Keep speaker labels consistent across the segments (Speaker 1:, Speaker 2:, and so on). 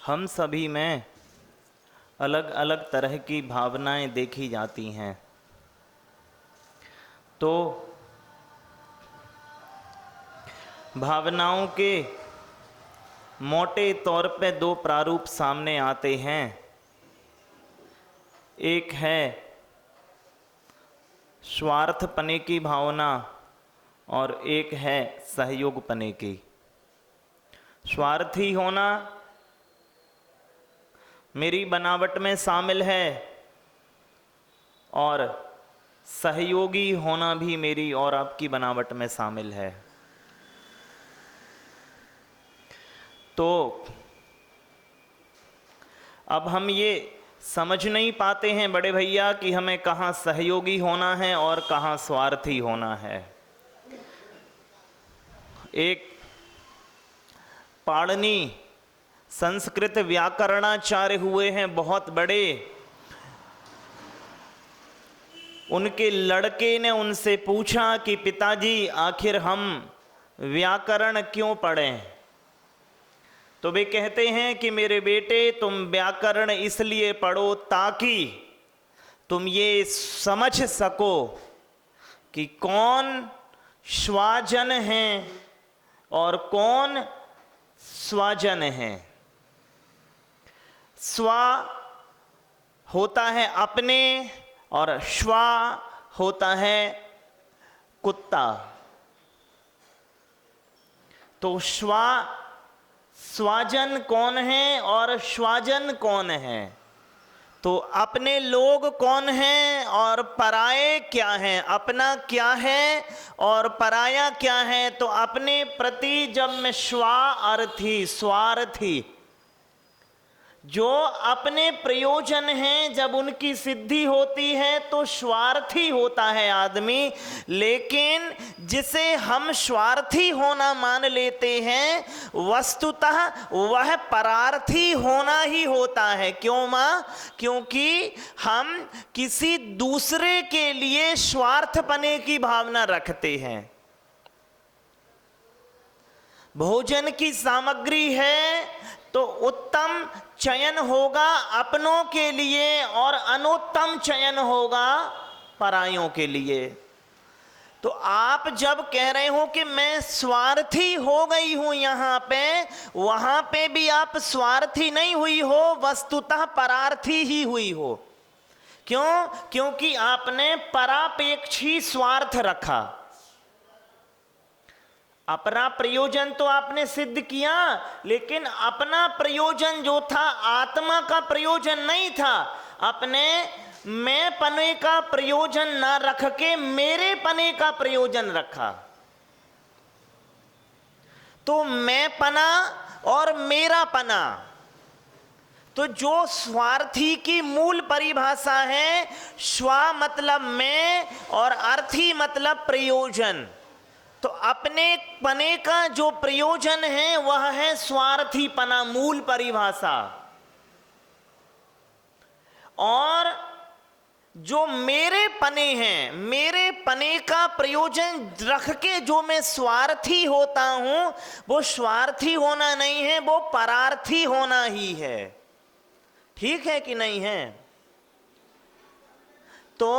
Speaker 1: हम सभी में अलग अलग तरह की भावनाएं देखी जाती हैं। तो भावनाओं के मोटे तौर पे दो प्रारूप सामने आते हैं। एक है स्वार्थपने की भावना और एक है सहयोगपने की। स्वार्थी होना मेरी बनावट में शामिल है और सहयोगी होना भी मेरी और आपकी बनावट में शामिल है। तो अब हम ये समझ नहीं पाते हैं बड़े भैया कि हमें कहाँ सहयोगी होना है और कहाँ स्वार्थी होना है। एक पाणिनि संस्कृत व्याकरणाचार्य हुए हैं, बहुत बड़े। उनके लड़के ने उनसे पूछा कि पिताजी आखिर हम व्याकरण क्यों पढ़ें? तो वे कहते हैं कि मेरे बेटे तुम व्याकरण इसलिए पढ़ो ताकि तुम ये समझ सको कि कौन स्वजन है और कौन स्वजन है। स्व होता है अपने और श्व होता है कुत्ता। तो स्वजन कौन है और स्वजन कौन है? तो अपने लोग कौन हैं और पराये क्या हैं? अपना क्या है और पराया क्या है? तो अपने प्रति जब मैं स्वार्थी, स्वार्थी जो अपने प्रयोजन हैं, जब उनकी सिद्धि होती है तो स्वार्थी होता है आदमी। लेकिन जिसे हम स्वार्थी होना मान लेते हैं, वस्तुतः वह परार्थी होना ही होता है। क्यों माँ? क्योंकि हम किसी दूसरे के लिए स्वार्थपने की भावना रखते हैं। भोजन की सामग्री है तो उत्तम चयन होगा अपनों के लिए और अनुत्तम चयन होगा परायों के लिए। तो आप जब कह रहे हो कि मैं स्वार्थी हो गई हूं यहां पे, वहां पे भी आप स्वार्थी नहीं हुई हो, वस्तुतः परार्थी ही हुई हो। क्यों? क्योंकि आपने परापेक्षी स्वार्थ रखा। अपना प्रयोजन तो आपने सिद्ध किया, लेकिन अपना प्रयोजन जो था आत्मा का प्रयोजन नहीं था। अपने मैं पने का प्रयोजन ना रख के मेरे पने का प्रयोजन रखा। तो मैं पना और मेरा पना, तो जो स्वार्थी की मूल परिभाषा है, स्व मतलब मैं और अर्थी मतलब प्रयोजन। तो अपने पने का जो प्रयोजन है वह है स्वार्थीपना, मूल परिभाषा। और जो मेरे पने हैं, मेरे पने का प्रयोजन रख के जो मैं स्वार्थी होता हूं, वो स्वार्थी होना नहीं है, वो परार्थी होना ही है। ठीक है कि नहीं है? तो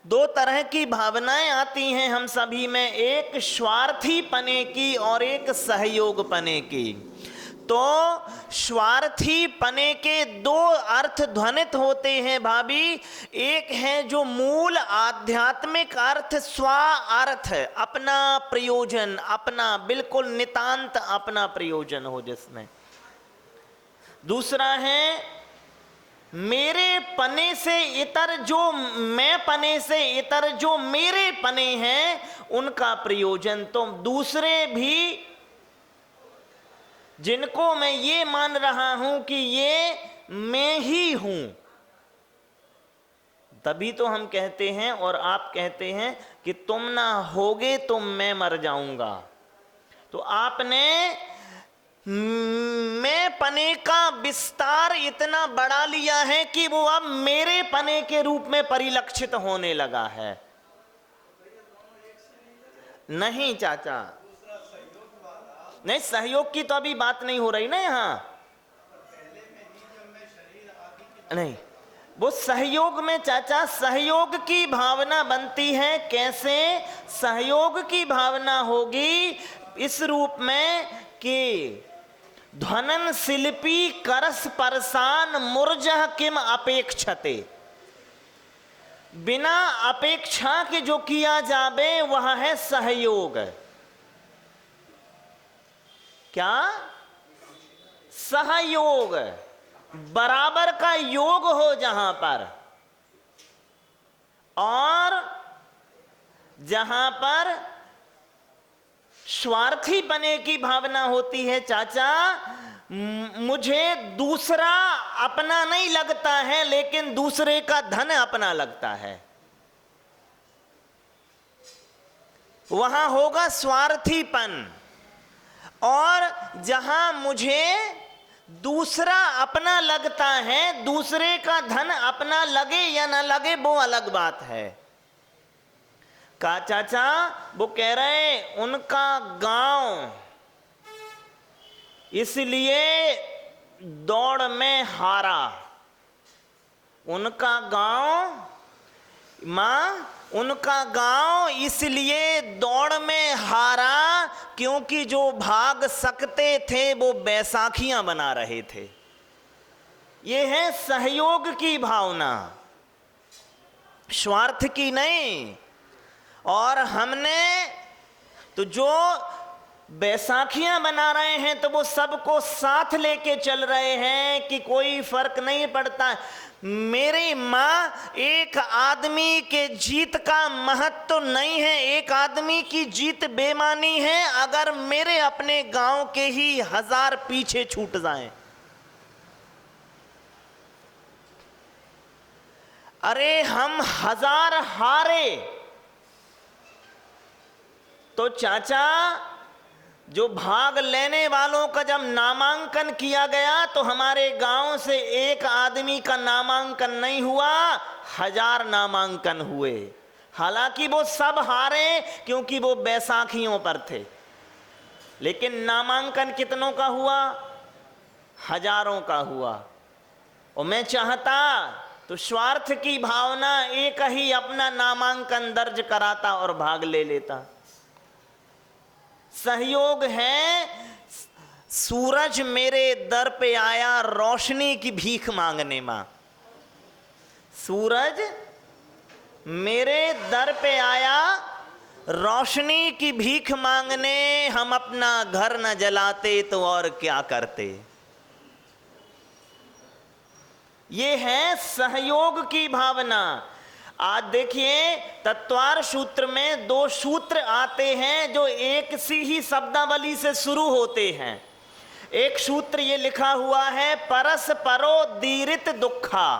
Speaker 1: दो तरह की भावनाएं आती हैं हम सभी में, एक स्वार्थी पने की और एक सहयोग पने की। तो स्वार्थी पने के दो अर्थ ध्वनित होते हैं भाभी। एक है जो मूल आध्यात्मिक अर्थ, स्व अर्थ, अपना प्रयोजन, अपना बिल्कुल नितांत अपना प्रयोजन हो जिसमें। दूसरा है मेरे पने से इतर, जो मैं पने से इतर जो मेरे पने हैं उनका प्रयोजन। तो दूसरे भी जिनको मैं ये मान रहा हूं कि ये मैं ही हूं, तभी तो हम कहते हैं और आप कहते हैं कि तुम ना होगे तो मैं मर जाऊंगा। तो आपने मैं पने का विस्तार इतना बढ़ा लिया है कि वो अब मेरे पने के रूप में परिलक्षित होने लगा है। नहीं चाचा, नहीं, सहयोग की तो अभी बात नहीं हो रही ना यहाँ, नहीं, वो सहयोग में चाचा सहयोग की भावना बनती है। कैसे सहयोग की भावना होगी? इस रूप में कि ध्वनन शिल्पी करस परसान मूर्जः किम अपेक्षते, बिना अपेक्षा के जो किया जावे वह है सहयोग। क्या? सहयोग, बराबर का योग हो जहां पर, और जहां पर स्वार्थी बने की भावना होती है चाचा, मुझे दूसरा अपना नहीं लगता है लेकिन दूसरे का धन अपना लगता है, वहां होगा स्वार्थीपन। और जहां मुझे दूसरा अपना लगता है, दूसरे का धन अपना लगे या ना लगे वो अलग बात है। का चाचा वो कह रहे उनका गांव इसलिए दौड़ में हारा, उनका गांव मां, उनका गांव इसलिए दौड़ में हारा क्योंकि जो भाग सकते थे वो बैसाखियां बना रहे थे। ये है सहयोग की भावना, स्वार्थ की नहीं। और हमने तो जो बैसाखियां बना रहे हैं तो वो सबको साथ लेके चल रहे हैं कि कोई फर्क नहीं पड़ता। मेरी मां, एक आदमी के जीत का महत्व तो नहीं है, एक आदमी की जीत बेमानी है अगर मेरे अपने गांव के ही 1000 पीछे छूट जाएं। अरे हम 1000 हारे तो चाचा जो भाग लेने वालों का जब नामांकन किया गया तो हमारे गांव से एक आदमी का नामांकन नहीं हुआ, 1000 नामांकन हुए। हालांकि वो सब हारे क्योंकि वो बैसाखियों पर थे, लेकिन नामांकन कितनों का हुआ? 1000 का हुआ। और मैं चाहता तो स्वार्थ की भावना एक ही अपना नामांकन दर्ज कराता और भाग ले लेता। सहयोग है, सूरज मेरे दर पे आया रोशनी की भीख मांगने मां, सूरज मेरे दर पे आया रोशनी की भीख मांगने, हम अपना घर न जलाते तो और क्या करते। ये है सहयोग की भावना। आज देखिए तत्वार सूत्र में 2 सूत्र आते हैं जो एक सी ही शब्दावली से शुरू होते हैं। एक सूत्र ये लिखा हुआ है परस्परो दीरित दुखा,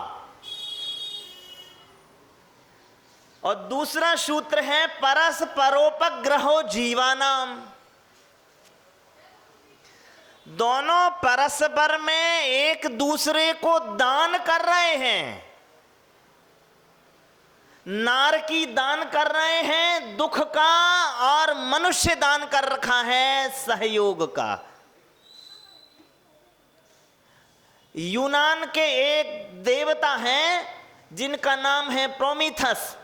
Speaker 1: और दूसरा सूत्र है परस्परोपग्रहो जीवानाम। दोनों परस्पर में एक दूसरे को दान कर रहे हैं। नार की दान कर रहे हैं दुख का, और मनुष्य दान कर रखा है सहयोग का। यूनान के एक देवता हैं जिनका नाम है प्रोमीथस।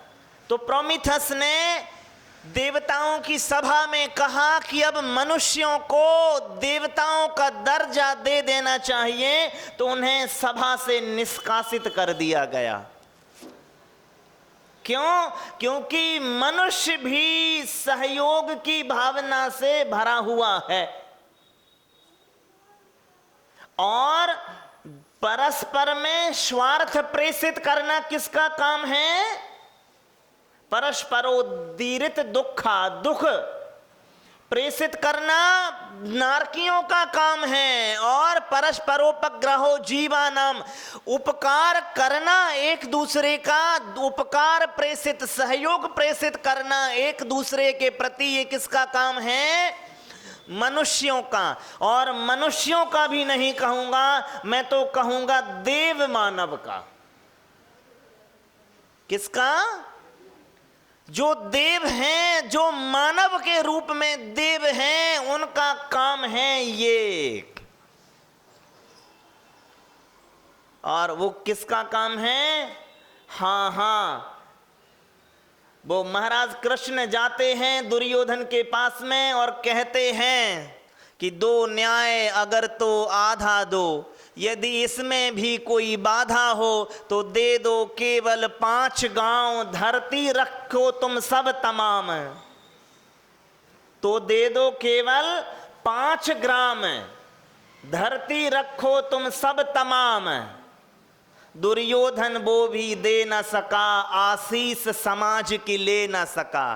Speaker 1: तो प्रोमीथस ने देवताओं की सभा में कहा कि अब मनुष्यों को देवताओं का दर्जा दे देना चाहिए, तो उन्हें सभा से निष्कासित कर दिया गया। क्यों? क्योंकि मनुष्य भी सहयोग की भावना से भरा हुआ है, और परस्पर में स्वार्थ प्रेषित करना किसका काम है? परस्परोदीरित दुखा, दुख प्रेषित करना नारकियों का काम है, और परस्परोपग्रहो जीवानाम, उपकार करना एक दूसरे का, उपकार प्रेषित, सहयोग प्रेषित करना एक दूसरे के प्रति, ये किसका काम है? मनुष्यों का। और मनुष्यों का भी नहीं कहूंगा, मैं तो कहूंगा देव मानव का। किसका? जो देव हैं, जो मानव के रूप में देव हैं, उनका काम है ये। और वो किसका काम है? हाँ, वो महाराज कृष्ण जाते हैं दुर्योधन के पास में और कहते हैं कि दो न्याय अगर तो आधा दो, यदि इसमें भी कोई बाधा हो तो दे दो केवल 5 गांव, धरती रखो तुम सब तमाम। तो दे दो केवल 5 ग्राम, धरती रखो तुम सब तमाम। दुर्योधन वो भी दे न सका, आशीष समाज की ले न सका।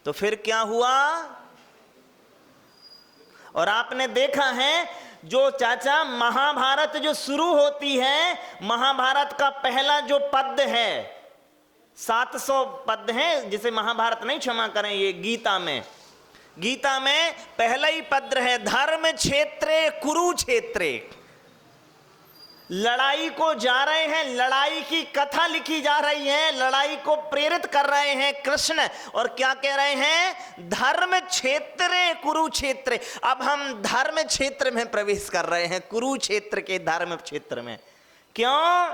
Speaker 1: तो फिर क्या हुआ? और आपने देखा है जो चाचा महाभारत जो शुरू होती है, महाभारत का पहला जो पद है, 700 पद है जिसे महाभारत नहीं क्षमा करें, ये गीता में पहला ही पद है, धर्म क्षेत्रे कुरुक्षेत्रे। लड़ाई को जा रहे हैं, लड़ाई की कथा लिखी जा रही है, लड़ाई को प्रेरित कर रहे हैं कृष्ण। और क्या कह रहे हैं? धर्म क्षेत्र कुरुक्षेत्र। अब हम धर्म क्षेत्र में प्रवेश कर रहे हैं, कुरुक्षेत्र के धर्म क्षेत्र में। क्यों?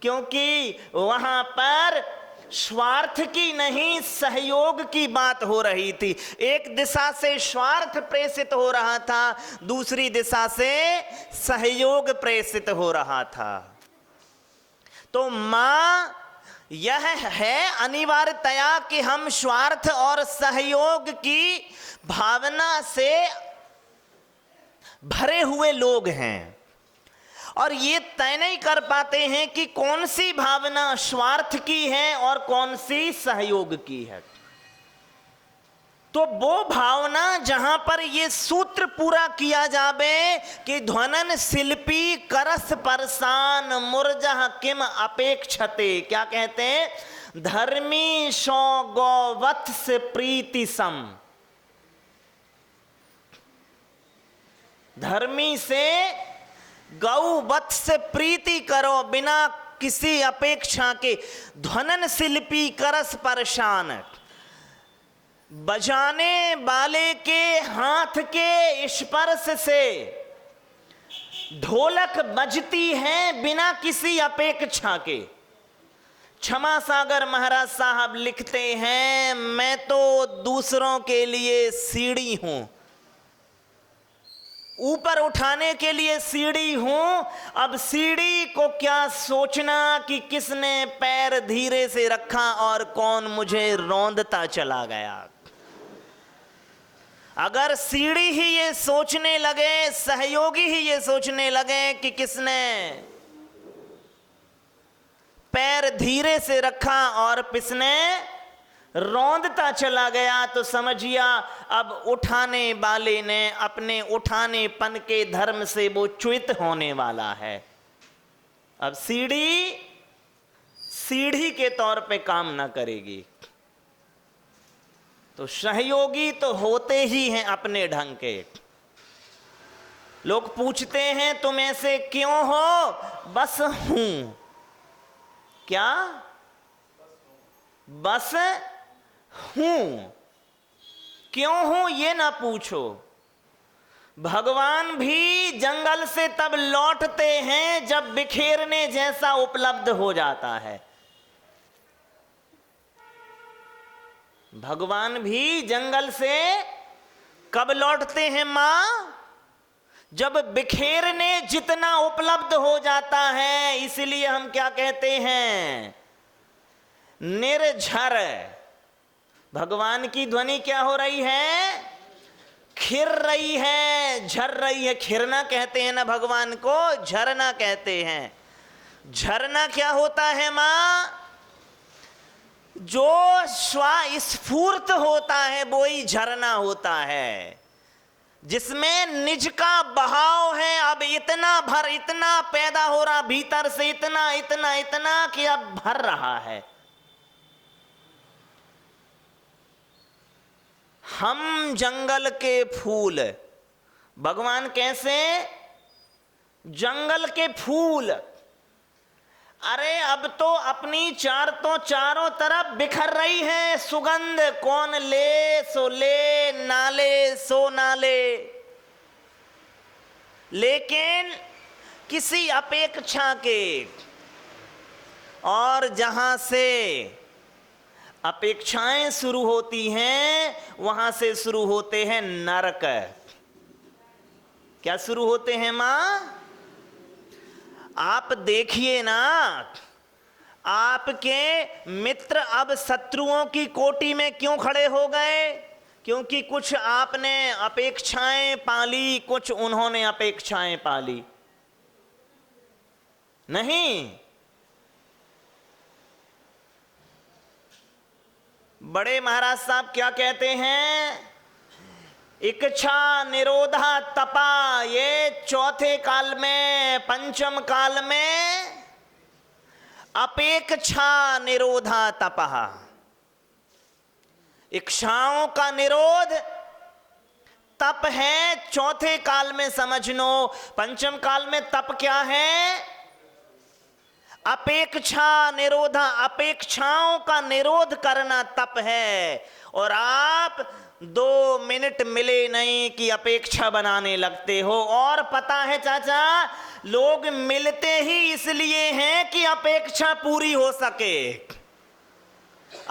Speaker 1: क्योंकि वहां पर स्वार्थ की नहीं, सहयोग की बात हो रही थी। एक दिशा से स्वार्थ प्रेषित हो रहा था, दूसरी दिशा से सहयोग प्रेषित हो रहा था। तो मां यह है अनिवार्यतया कि हम स्वार्थ और सहयोग की भावना से भरे हुए लोग हैं, और ये तय नहीं कर पाते हैं कि कौन सी भावना स्वार्थ की है और कौन सी सहयोग की है। तो वो भावना जहां पर ये सूत्र पूरा किया जावे कि ध्वनन शिल्पी करस परसान मुरजह किम अपेक्षते। क्या कहते हैं? धर्मी सो गौवत्स प्रीति सम। धर्मी से गौ वत्स प्रीति करो बिना किसी अपेक्षा के। ध्वनन शिल्पी करस परशान। बजाने वाले के हाथ के स्पर्श से ढोलक बजती है बिना किसी अपेक्षा के। क्षमा सागर महाराज साहब लिखते हैं, मैं तो दूसरों के लिए सीढ़ी हूं, ऊपर उठाने के लिए सीढ़ी हूं। अब सीढ़ी को क्या सोचना कि किसने पैर धीरे से रखा और कौन मुझे रौंदता चला गया। अगर सीढ़ी ही ये सोचने लगे, सहयोगी ही ये सोचने लगे कि किसने पैर धीरे से रखा और किसने रौंदता चला गया, तो समझिया अब उठाने वाले ने अपने उठानेपन के धर्म से वो च्युत होने वाला है। अब सीढ़ी के तौर पे काम ना करेगी। तो सहयोगी तो होते ही हैं अपने ढंग के। लोग पूछते हैं तुम ऐसे क्यों हो? बस हूं। क्या? बस हूं। क्यों हूं ये ना पूछो। भगवान भी जंगल से तब लौटते हैं जब बिखेरने जैसा उपलब्ध हो जाता है। भगवान भी जंगल से कब लौटते हैं मां? जब बिखेरने जितना उपलब्ध हो जाता है। इसलिए हम क्या कहते हैं? निर्झर। भगवान की ध्वनि क्या हो रही है? खिर रही है, झर रही है। खिरना कहते हैं ना भगवान को, झरना कहते हैं। झरना क्या होता है मां? जो स्वस्फूर्त होता है वो ही झरना होता है, जिसमें निज का बहाव है। अब इतना भर, इतना पैदा हो रहा भीतर से, इतना इतना इतना कि अब भर रहा है। हम जंगल के फूल। भगवान कैसे? जंगल के फूल। अरे अब तो अपनी चारों तरफ बिखर रही है सुगंध, कौन ले सो ले, ना ले सो ना ले, लेकिन किसी अपेक्षा के। और जहां से अपेक्षाएं शुरू होती हैं वहां से शुरू होते हैं नरक। क्या शुरू होते हैं मां? आप देखिए ना, आपके मित्र अब शत्रुओं की कोटि में क्यों खड़े हो गए? क्योंकि कुछ आपने अपेक्षाएं पाली, कुछ उन्होंने अपेक्षाएं पाली। नहीं, बड़े महाराज साहब क्या कहते हैं? इच्छा निरोधा तपा, ये चौथे काल में, पंचम काल में अपेक्षा निरोधा तपः। इच्छाओं का निरोध तप है चौथे काल में, समझ लो। पंचम काल में तप क्या है? अपेक्षा निरोधा, अपेक्षाओं का निरोध करना तप है। और आप 2 मिनट मिले नहीं कि अपेक्षा बनाने लगते हो। और पता है चाचा, लोग मिलते ही इसलिए हैं कि अपेक्षा पूरी हो सके।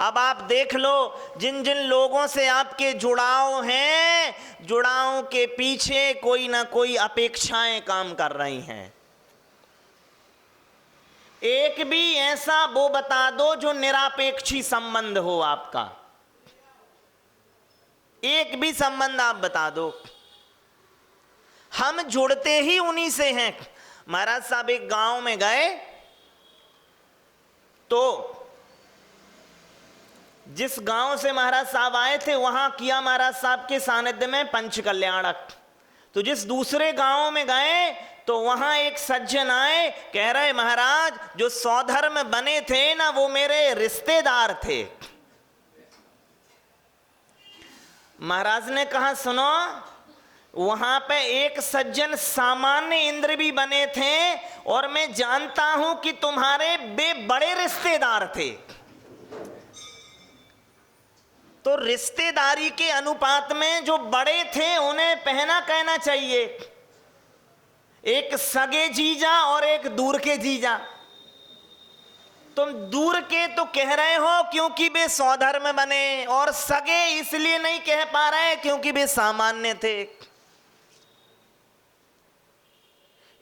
Speaker 1: अब आप देख लो, जिन जिन लोगों से आपके जुड़ाव हैं, जुड़ाव के पीछे कोई ना कोई अपेक्षाएं काम कर रही हैं। एक भी ऐसा वो बता दो जो निरापेक्षी संबंध हो आपका। एक भी संबंध आप बता दो। हम जुड़ते ही उन्हीं से हैं। महाराज साहब एक गांव में गए तो जिस गांव से महाराज साहब आए थे वहां किया महाराज साहब के सानिध्य में पंच कल्याणक। तो जिस दूसरे गांव में गए तो वहां एक सज्जन आए, कह रहे महाराज जो सौधर्म बने थे ना वो मेरे रिश्तेदार थे। महाराज ने कहा सुनो, वहां पे एक सज्जन सामान्य इंद्र भी बने थे और मैं जानता हूं कि तुम्हारे बे बड़े रिश्तेदार थे। तो रिश्तेदारी के अनुपात में जो बड़े थे उन्हें पहना कहना चाहिए, एक सगे जीजा और एक दूर के जीजा। तुम दूर के तो कह रहे हो क्योंकि वे सौधर्म बने, और सगे इसलिए नहीं कह पा रहे क्योंकि वे सामान्य थे।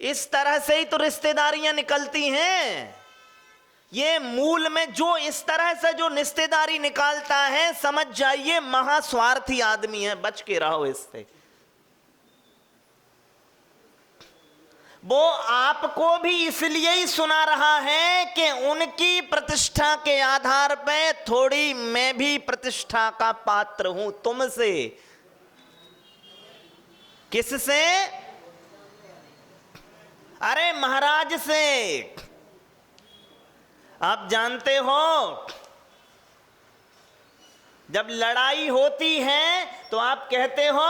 Speaker 1: इस तरह से ही तो रिश्तेदारियां निकलती हैं। ये मूल में जो इस तरह से जो रिश्तेदारी निकालता है, समझ जाइए महास्वार्थी आदमी है, बच के रहो इससे। वो आपको भी इसलिए ही सुना रहा है कि उनकी प्रतिष्ठा के आधार पे थोड़ी मैं भी प्रतिष्ठा का पात्र हूं तुमसे। किससे? अरे महाराज से। आप जानते हो जब लड़ाई होती है तो आप कहते हो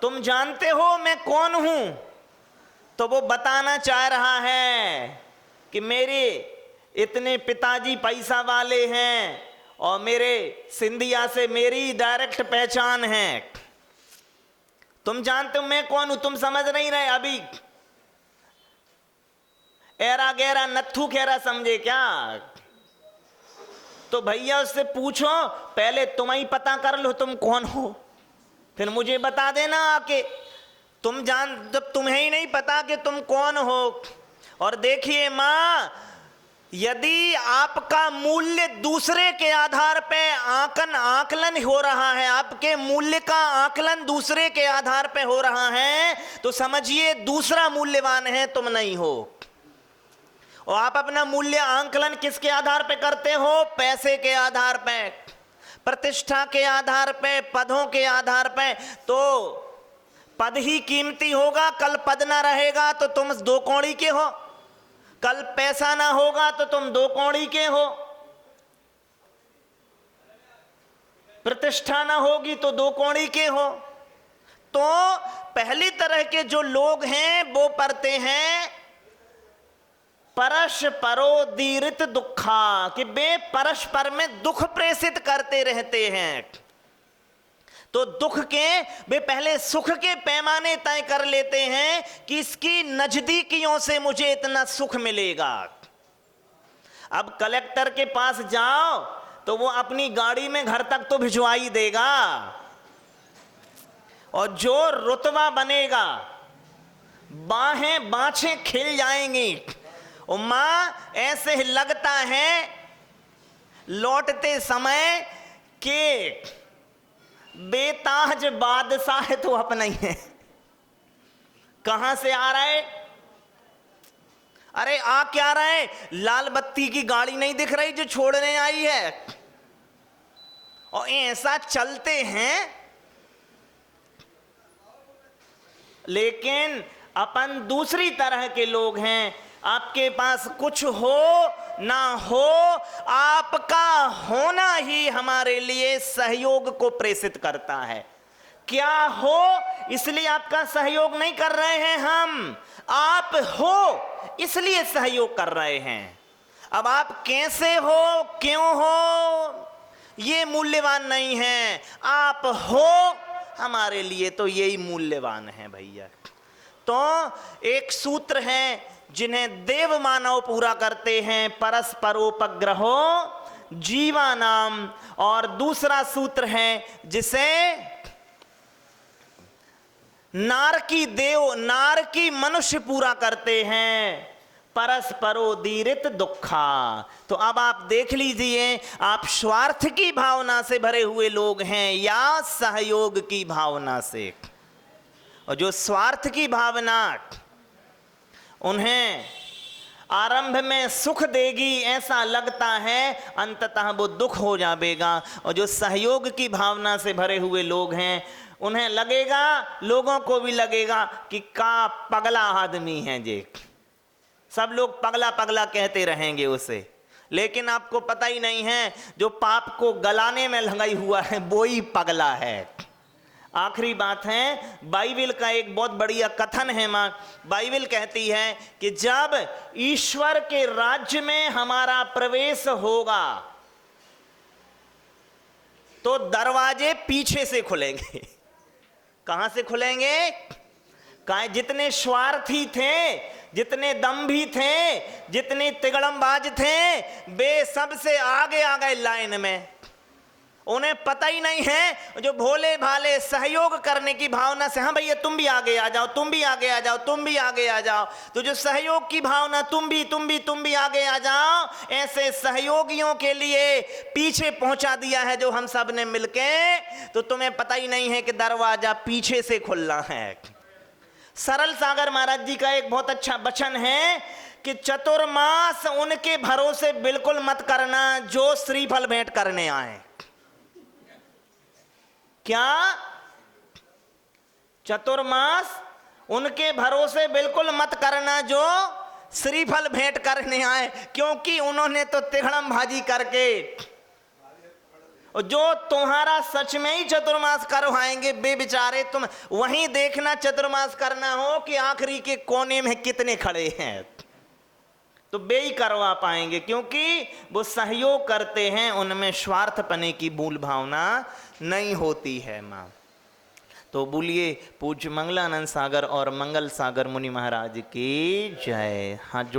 Speaker 1: तुम जानते हो मैं कौन हूं, तो वो बताना चाह रहा है कि मेरे इतने पिताजी पैसा वाले हैं और मेरे सिंधिया से मेरी डायरेक्ट पहचान है। तुम जानते हो मैं कौन हूं, तुम समझ नहीं रहे अभी। एरा गहरा नत्थू खेरा समझे क्या? तो भैया उससे पूछो, पहले तुम ही पता कर लो तुम कौन हो, फिर मुझे बता देना आके। तुम जान, जब तुम्हें ही नहीं पता कि तुम कौन हो। और देखिए मां, यदि आपका मूल्य दूसरे के आधार पे आकलन हो रहा है, आपके मूल्य का आकलन दूसरे के आधार पे हो रहा है, तो समझिए दूसरा मूल्यवान है, तुम नहीं हो। और आप अपना मूल्य आंकलन किसके आधार पे करते हो? पैसे के आधार पे, प्रतिष्ठा के आधार पे, पदों के आधार पे। तो पद ही कीमती होगा, कल पद ना रहेगा तो तुम 2 कौड़ी के हो, कल पैसा ना होगा तो तुम 2 कौड़ी के हो, प्रतिष्ठा ना होगी तो 2 कौड़ी के हो। तो पहली तरह के जो लोग हैं वो पढ़ते हैं परस्परोदीरित दुखा, कि वे परस्पर में दुख प्रेषित करते रहते हैं। तो दुख के वे पहले सुख के पैमाने तय कर लेते हैं कि इसकी नजदीकियों से मुझे इतना सुख मिलेगा। अब कलेक्टर के पास जाओ तो वो अपनी गाड़ी में घर तक तो भिजवा ही देगा, और जो रुतबा बनेगा बाहें बाछें खिल जाएंगी। और मां ऐसे लगता है लौटते समय के बेताज बादशाह तो अपना ही है। कहां से आ रहा है? अरे आ क्या रहा है? लाल बत्ती की गाड़ी नहीं दिख रही जो छोड़ने आई है? और ऐसा चलते हैं। लेकिन अपन दूसरी तरह के लोग हैं। आपके पास कुछ हो ना हो, आपका होना ही हमारे लिए सहयोग को प्रेषित करता है। क्या हो इसलिए आपका सहयोग नहीं कर रहे हैं हम, आप हो इसलिए सहयोग कर रहे हैं। अब आप कैसे हो, क्यों हो, ये मूल्यवान नहीं है। आप हो हमारे लिए तो यही मूल्यवान है भैया। तो एक सूत्र है जिन्हें देव मानव पूरा करते हैं, परस्परोपग्रहो जीवानाम। और दूसरा सूत्र है जिसे नारकी मनुष्य पूरा करते हैं, परस्परोदीरित दुखा। तो अब आप देख लीजिए, आप स्वार्थ की भावना से भरे हुए लोग हैं या सहयोग की भावना से। और जो स्वार्थ की भावना उन्हें आरंभ में सुख देगी ऐसा लगता है, अंततः वो दुख हो जाएगा। और जो सहयोग की भावना से भरे हुए लोग हैं उन्हें लगेगा, लोगों को भी लगेगा कि का पगला आदमी है जे। सब लोग पगला पगला कहते रहेंगे उसे, लेकिन आपको पता ही नहीं है जो पाप को गलाने में लगाई हुआ है वो ही पगला है। आखिरी बात है, बाइबिल का एक बहुत बढ़िया कथन है। मां बाइबिल कहती है कि जब ईश्वर के राज्य में हमारा प्रवेश होगा तो दरवाजे पीछे से खुलेंगे। कहां से खुलेंगे? जितने स्वार्थी थे, जितने दम्भी थे, जितने तिगड़मबाज थे, वे सबसे आगे आ गए लाइन में। उन्हें पता ही नहीं है, जो भोले भाले सहयोग करने की भावना से, हाँ भैया तुम भी आगे आ जाओ, तुम भी आगे आ जाओ, तुम भी आगे आ जाओ। तो जो सहयोग की भावना, तुम भी आगे आ जाओ, ऐसे सहयोगियों के लिए पीछे पहुंचा दिया है जो हम सब ने मिलके। तो तुम्हें पता ही नहीं है कि दरवाजा पीछे से खुलना है। सरल सागर महाराज जी का एक बहुत अच्छा वचन है कि चतुर्मास उनके भरोसे बिल्कुल मत करना जो श्रीफल भेंट करने आए। क्या? चतुर्मास उनके भरोसे बिल्कुल मत करना जो श्रीफल भेंट करने आए, क्योंकि उन्होंने तो तिगड़म भाजी करके, जो तुम्हारा सच में ही चतुर्मास करवाएंगे वे बेचारे, तुम वहीं देखना चतुर्मास करना हो कि आखिरी के कोने में कितने खड़े हैं, तो वे ही करवा पाएंगे, क्योंकि वो सहयोग करते हैं, उनमें स्वार्थपने की मूल भावना नहीं होती है। मां तो बोलिए पूज्य मंगलानंद सागर और मंगल सागर मुनि महाराज की जय। हाथ जोड़